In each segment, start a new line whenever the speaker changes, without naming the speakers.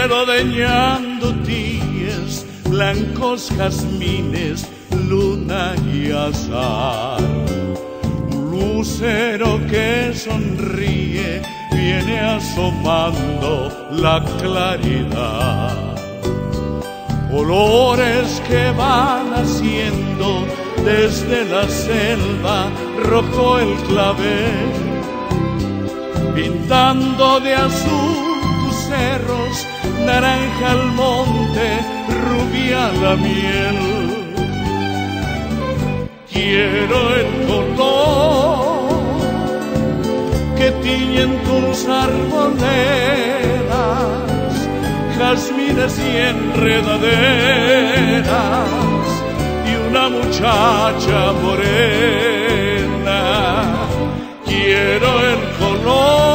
Quiero de ñandutíes, blancos jazmines, luna y azar. Un lucero que sonríe, viene asomando la claridad. Olores que van haciendo desde la selva rojo el clavel, pintando de azul tus cerros, naranja el monte, rubia la miel. Quiero el color que tiñen tus arboledas, jazmines y enredaderas, y una muchacha morena. Quiero el color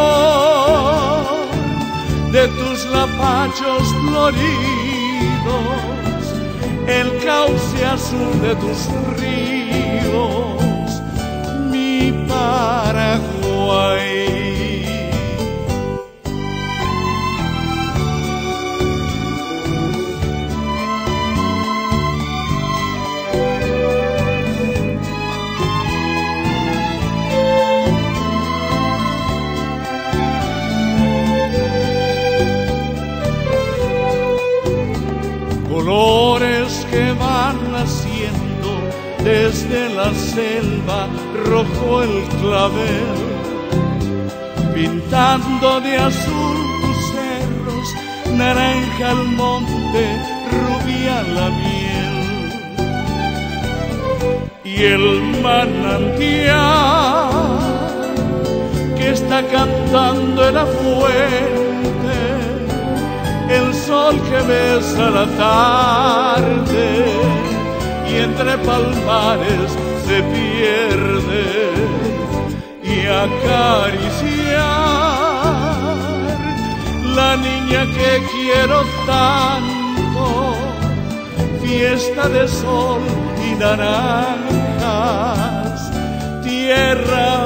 de tus lapachos floridos, el cauce azul de tus ríos, mi Paraguay. Colores que van naciendo desde la selva, rojo el clavel, pintando de azul tus cerros, naranja el monte, rubia la miel. Y el manantial que está cantando en la fuente, el sol que besa la tarde y entre palmares se pierde, y acariciar la niña que quiero tanto, fiesta de sol y naranjas, tierra